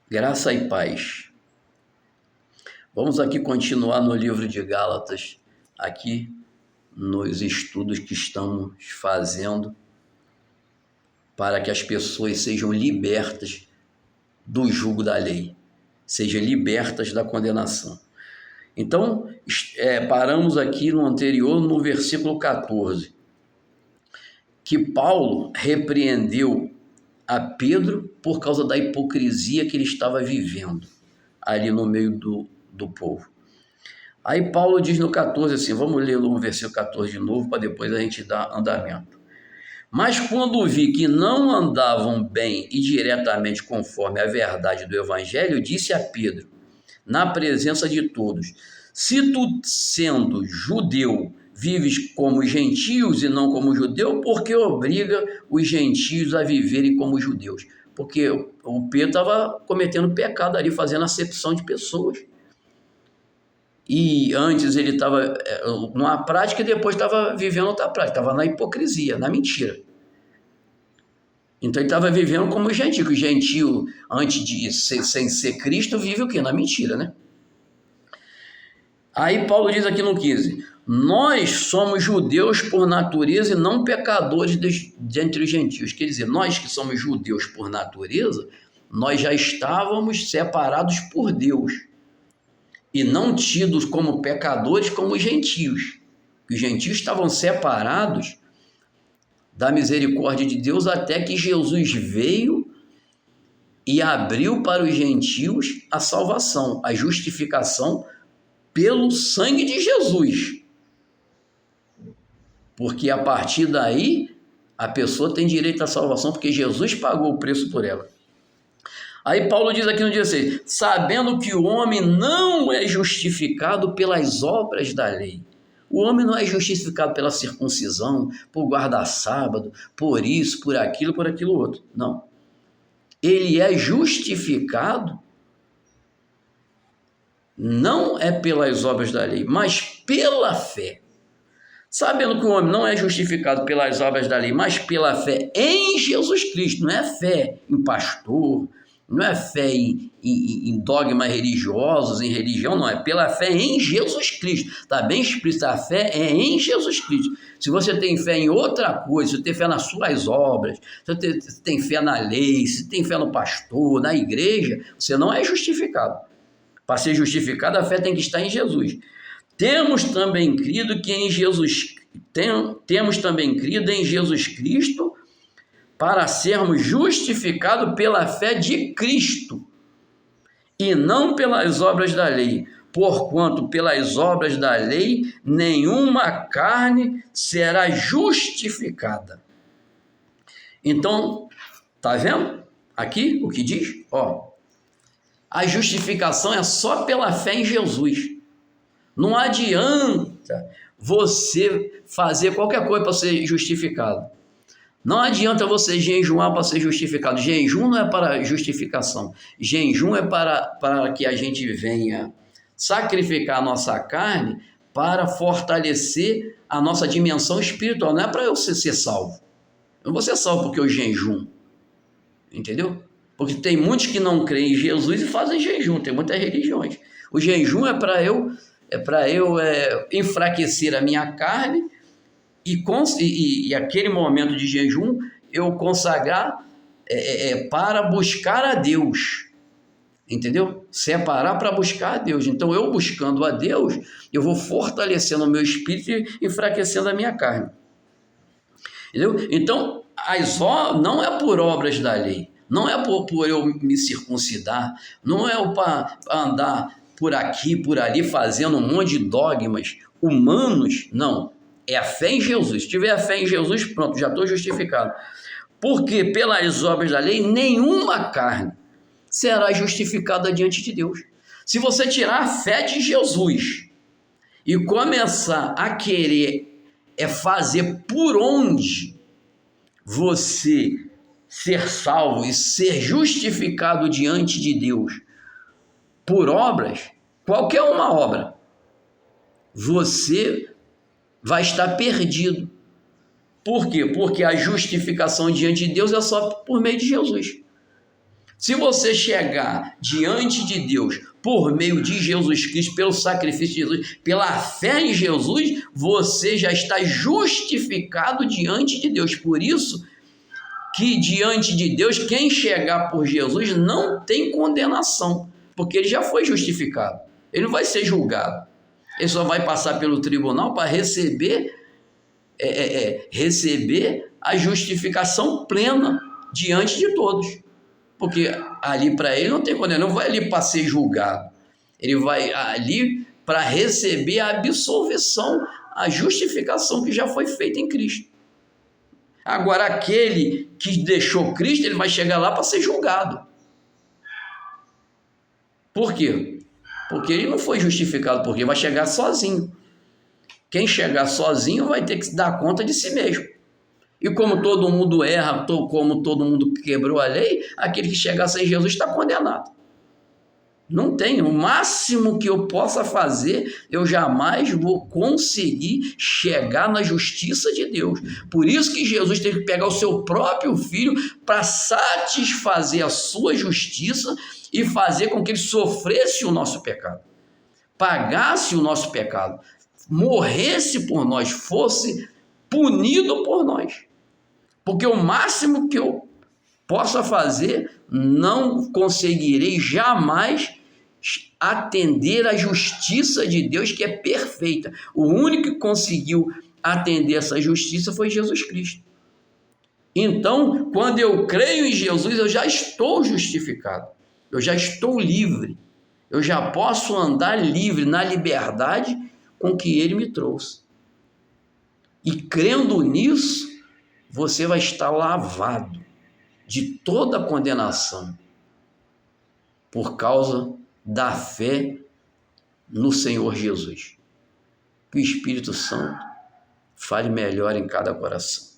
Graça e paz. Vamos aqui continuar no livro de Gálatas, aqui nos estudos que estamos fazendo para que as pessoas sejam libertas do jugo da lei, sejam libertas da condenação. Então, paramos aqui no anterior, no versículo 14, que Paulo repreendeu a Pedro por causa da hipocrisia que ele estava vivendo ali no meio do povo. Aí Paulo diz no 14 assim, vamos ler o versículo 14 de novo, para depois a gente dar andamento. Mas quando vi que não andavam bem e diretamente conforme a verdade do Evangelho, disse a Pedro, na presença de todos, se tu, sendo judeu, vives como gentios e não como judeu, por que obriga os gentios a viverem como judeus? Porque o Pedro estava cometendo pecado ali, fazendo acepção de pessoas. E antes ele estava numa prática e depois estava vivendo outra prática, estava na hipocrisia, na mentira. Então ele estava vivendo como gentio, que o gentio, antes de sem ser Cristo, vive o quê? Na mentira, né? Aí Paulo diz aqui no 15, nós somos judeus por natureza e não pecadores dentre os gentios. Quer dizer, nós que somos judeus por natureza, nós já estávamos separados por Deus e não tidos como pecadores como os gentios. Os gentios estavam separados da misericórdia de Deus até que Jesus veio e abriu para os gentios a salvação, a justificação pelo sangue de Jesus. Porque a partir daí, a pessoa tem direito à salvação, porque Jesus pagou o preço por ela. Aí Paulo diz aqui no 16, sabendo que o homem não é justificado pelas obras da lei. O homem não é justificado pela circuncisão, por guardar sábado, por isso, por aquilo outro. Não. Ele é justificado não é pelas obras da lei, mas pela fé. Sabendo que o homem não é justificado pelas obras da lei, mas pela fé em Jesus Cristo. Não é fé em pastor, não é fé em dogmas religiosos, em religião, não. É pela fé em Jesus Cristo. Está bem explícito, a fé é em Jesus Cristo. Se você tem fé em outra coisa, se você tem fé nas suas obras, se você tem fé na lei, se tem fé no pastor, na igreja, você não é justificado. Para ser justificado, a fé tem que estar em Jesus. Temos também crido em Jesus Cristo para sermos justificados pela fé de Cristo e não pelas obras da lei, porquanto pelas obras da lei nenhuma carne será justificada. Então, tá vendo? Aqui o que diz? A justificação é só pela fé em Jesus. Não adianta você fazer qualquer coisa para ser justificado. Não adianta você jejuar para ser justificado. Jejum não é para justificação. Jejum é para que a gente venha sacrificar a nossa carne para fortalecer a nossa dimensão espiritual. Não é para eu ser salvo. Eu não vou ser salvo porque eu jejum. Entendeu? Porque tem muitos que não creem em Jesus e fazem jejum. Tem muitas religiões. O jejum é para eu enfraquecer a minha carne e aquele momento de jejum eu consagrar para buscar a Deus, entendeu? Separar para buscar a Deus. Então eu buscando a Deus, eu vou fortalecendo o meu espírito e enfraquecendo a minha carne, entendeu? Então não é por obras da lei, não é por eu me circuncidar, não é para andar por aqui, por ali, fazendo um monte de dogmas humanos, não. É a fé em Jesus. Se tiver a fé em Jesus, pronto, já estou justificado. Porque pelas obras da lei, nenhuma carne será justificada diante de Deus. Se você tirar a fé de Jesus e começar a querer fazer por onde você ser salvo e ser justificado diante de Deus por obras, qualquer uma obra, você vai estar perdido. Por quê? Porque a justificação diante de Deus é só por meio de Jesus. Se você chegar diante de Deus por meio de Jesus Cristo, pelo sacrifício de Jesus, pela fé em Jesus, você já está justificado diante de Deus. Por isso que diante de Deus, quem chegar por Jesus não tem condenação, porque ele já foi justificado. Ele não vai ser julgado. Ele só vai passar pelo tribunal para receber a justificação plena diante de todos. Porque ali para ele não tem condenação, não vai ali para ser julgado. Ele vai ali para receber a absolvição, a justificação que já foi feita em Cristo. Agora, aquele que deixou Cristo, ele vai chegar lá para ser julgado. Por quê? Porque ele não foi justificado, porque vai chegar sozinho. Quem chegar sozinho vai ter que dar conta de si mesmo. E como todo mundo erra, como todo mundo quebrou a lei, aquele que chegar sem Jesus está condenado. Não tem. O máximo que eu possa fazer, eu jamais vou conseguir chegar na justiça de Deus. Por isso que Jesus teve que pegar o seu próprio filho para satisfazer a sua justiça e fazer com que ele sofresse o nosso pecado, pagasse o nosso pecado, morresse por nós, fosse punido por nós. Porque o máximo que eu possa fazer, não conseguirei jamais atender à justiça de Deus, que é perfeita. O único que conseguiu atender essa justiça foi Jesus Cristo. Então, quando eu creio em Jesus, eu já estou justificado, eu já estou livre, eu já posso andar livre, na liberdade com que Ele me trouxe. E crendo nisso, você vai estar lavado de toda condenação por causa da fé no Senhor Jesus. Que o Espírito Santo fale melhor em cada coração.